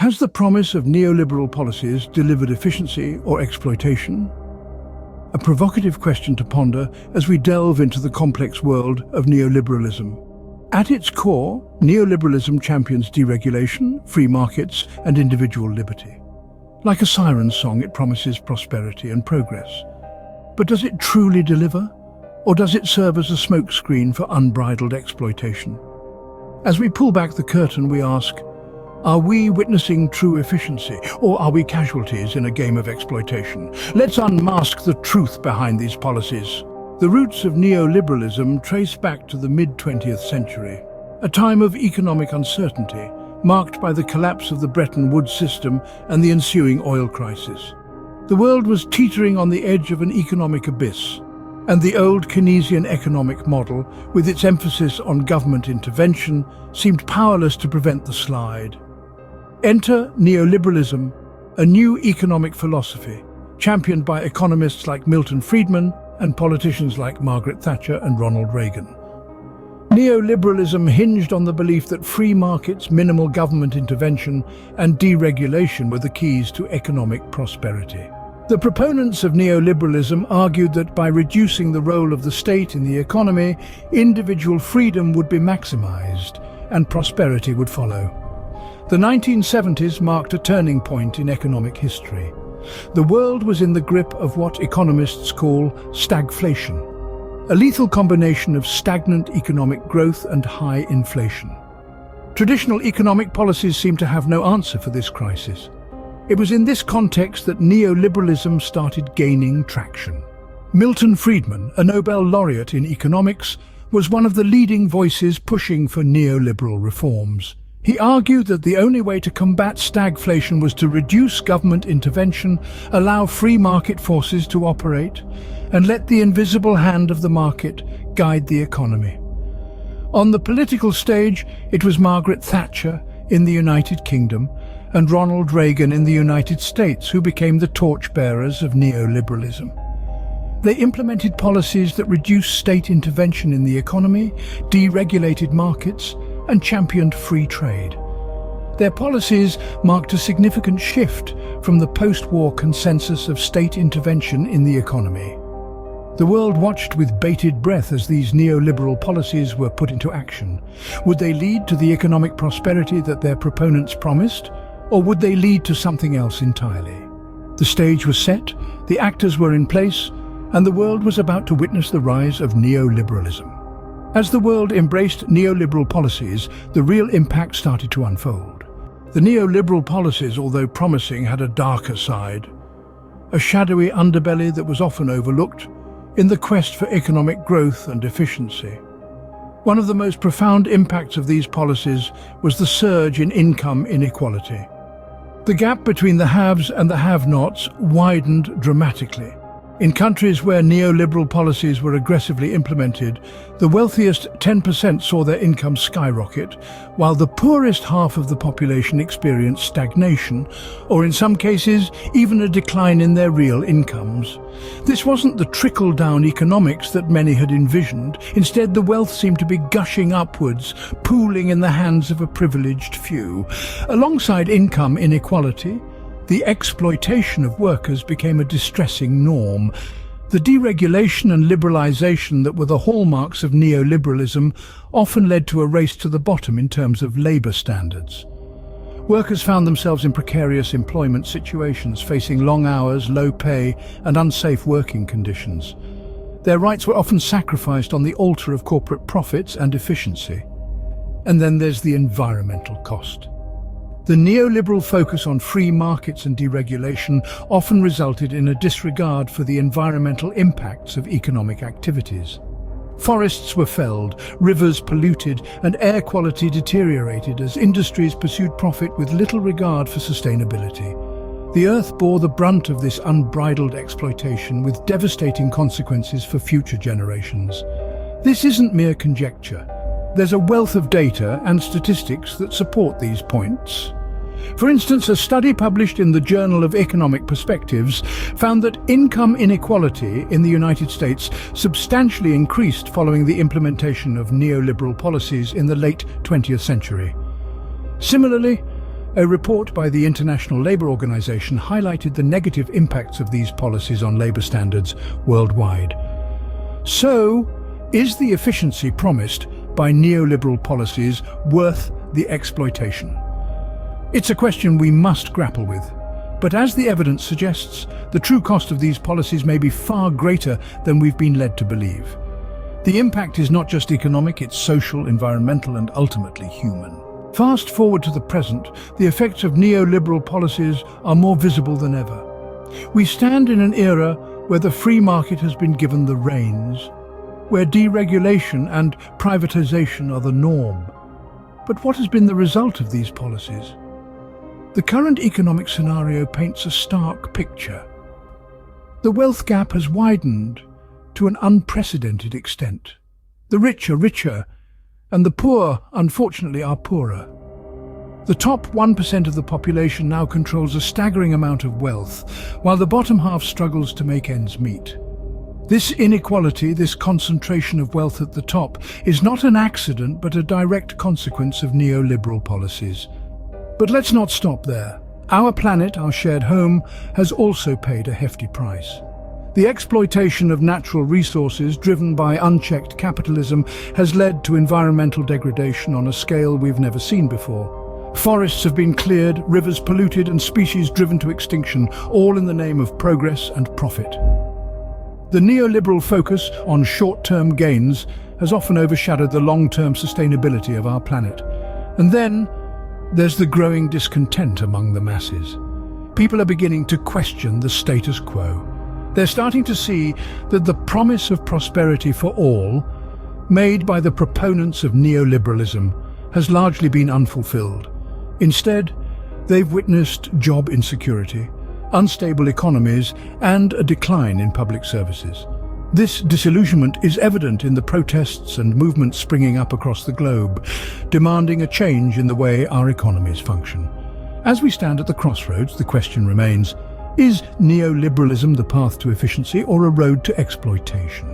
Has the promise of neoliberal policies delivered efficiency or exploitation? A provocative question to ponder as we delve into the complex world of neoliberalism. At its core, neoliberalism champions deregulation, free markets, and individual liberty. Like a siren song, it promises prosperity and progress. But does it truly deliver? Or does it serve as a smokescreen for unbridled exploitation? As we pull back the curtain, we ask, are we witnessing true efficiency, or are we casualties in a game of exploitation? Let's unmask the truth behind these policies. The roots of neoliberalism trace back to the mid-20th century, a time of economic uncertainty, marked by the collapse of the Bretton Woods system and the ensuing oil crisis. The world was teetering on the edge of an economic abyss, and the old Keynesian economic model, with its emphasis on government intervention, seemed powerless to prevent the slide. Enter neoliberalism, a new economic philosophy, championed by economists like Milton Friedman and politicians like Margaret Thatcher and Ronald Reagan. Neoliberalism hinged on the belief that free markets, minimal government intervention, and deregulation were the keys to economic prosperity. The proponents of neoliberalism argued that by reducing the role of the state in the economy, individual freedom would be maximized and prosperity would follow. The 1970s marked a turning point in economic history. The world was in the grip of what economists call stagflation, a lethal combination of stagnant economic growth and high inflation. Traditional economic policies seemed to have no answer for this crisis. It was in this context that neoliberalism started gaining traction. Milton Friedman, a Nobel laureate in economics, was one of the leading voices pushing for neoliberal reforms. He argued that the only way to combat stagflation was to reduce government intervention, allow free market forces to operate, and let the invisible hand of the market guide the economy. On the political stage, it was Margaret Thatcher in the United Kingdom and Ronald Reagan in the United States who became the torchbearers of neoliberalism. They implemented policies that reduced state intervention in the economy, deregulated markets, and championed free trade. Their policies marked a significant shift from the post-war consensus of state intervention in the economy. The world watched with bated breath as these neoliberal policies were put into action. Would they lead to the economic prosperity that their proponents promised, or would they lead to something else entirely? The stage was set, the actors were in place, and the world was about to witness the rise of neoliberalism. As the world embraced neoliberal policies, the real impact started to unfold. The neoliberal policies, although promising, had a darker side, a shadowy underbelly that was often overlooked in the quest for economic growth and efficiency. One of the most profound impacts of these policies was the surge in income inequality. The gap between the haves and the have-nots widened dramatically. In countries where neoliberal policies were aggressively implemented, the wealthiest 10% saw their income skyrocket, while the poorest half of the population experienced stagnation, or in some cases, even a decline in their real incomes. This wasn't the trickle-down economics that many had envisioned. Instead, the wealth seemed to be gushing upwards, pooling in the hands of a privileged few. Alongside income inequality, the exploitation of workers became a distressing norm. The deregulation and liberalization that were the hallmarks of neoliberalism often led to a race to the bottom in terms of labor standards. Workers found themselves in precarious employment situations, facing long hours, low pay, and unsafe working conditions. Their rights were often sacrificed on the altar of corporate profits and efficiency. And then there's the environmental cost. The neoliberal focus on free markets and deregulation often resulted in a disregard for the environmental impacts of economic activities. Forests were felled, rivers polluted, and air quality deteriorated as industries pursued profit with little regard for sustainability. The Earth bore the brunt of this unbridled exploitation with devastating consequences for future generations. This isn't mere conjecture. There's a wealth of data and statistics that support these points. For instance, a study published in the Journal of Economic Perspectives found that income inequality in the United States substantially increased following the implementation of neoliberal policies in the late 20th century. Similarly, A report by the International Labour Organization highlighted the negative impacts of these policies on labour standards worldwide. So, is the efficiency promised by neoliberal policies worth the exploitation? It's a question we must grapple with. But as the evidence suggests, the true cost of these policies may be far greater than we've been led to believe. The impact is not just economic, it's social, environmental, and ultimately human. Fast forward to the present, the effects of neoliberal policies are more visible than ever. We stand in an era where the free market has been given the reins, where deregulation and privatization are the norm. But what has been the result of these policies? The current economic scenario paints a stark picture. The wealth gap has widened to an unprecedented extent. The rich are richer, and the poor, unfortunately, are poorer. The top 1% of the population now controls a staggering amount of wealth, while the bottom half struggles to make ends meet. This inequality, this concentration of wealth at the top, is not an accident but a direct consequence of neoliberal policies. But let's not stop there. Our planet, our shared home, has also paid a hefty price. The exploitation of natural resources driven by unchecked capitalism has led to environmental degradation on a scale we've never seen before. Forests have been cleared, rivers polluted, and species driven to extinction, all in the name of progress and profit. The neoliberal focus on short-term gains has often overshadowed the long-term sustainability of our planet. And then there's the growing discontent among the masses. People are beginning to question the status quo. They're starting to see that the promise of prosperity for all, made by the proponents of neoliberalism, has largely been unfulfilled. Instead, they've witnessed job insecurity, unstable economies, and a decline in public services. This disillusionment is evident in the protests and movements springing up across the globe, demanding a change in the way our economies function. As we stand at the crossroads, the question remains, is neoliberalism the path to efficiency or a road to exploitation?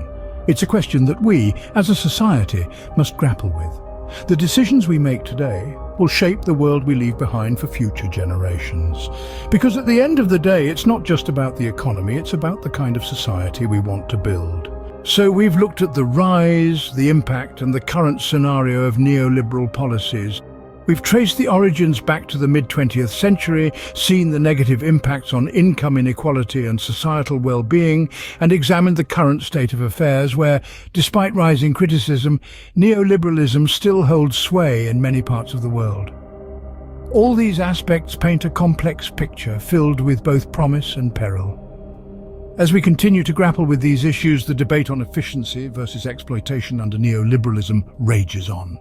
It's a question that we, as a society, must grapple with. The decisions we make today will shape the world we leave behind for future generations. Because at the end of the day, it's not just about the economy, it's about the kind of society we want to build. So we've looked at the rise, the impact, and the current scenario of neoliberal policies. We've traced the origins back to the mid-20th century, seen the negative impacts on income inequality and societal well-being, and examined the current state of affairs where, despite rising criticism, neoliberalism still holds sway in many parts of the world. All these aspects paint a complex picture filled with both promise and peril. As we continue to grapple with these issues, the debate on efficiency versus exploitation under neoliberalism rages on.